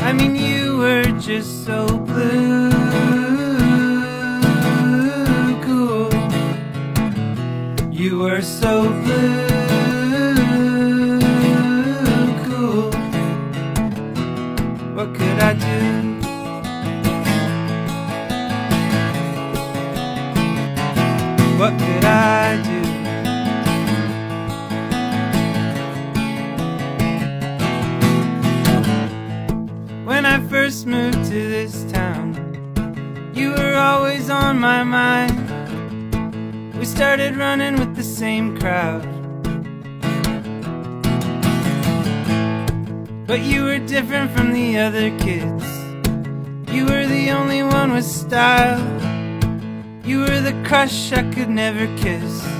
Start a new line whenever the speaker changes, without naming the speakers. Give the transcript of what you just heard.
I mean, you were just so blue cool. You were so blue cool. What could I do? What could I do? When I first moved to this town, you were always on my mind. We started running with the same crowd, but you were different from the other kids. You were the only one with style. You were the crush I could never kiss.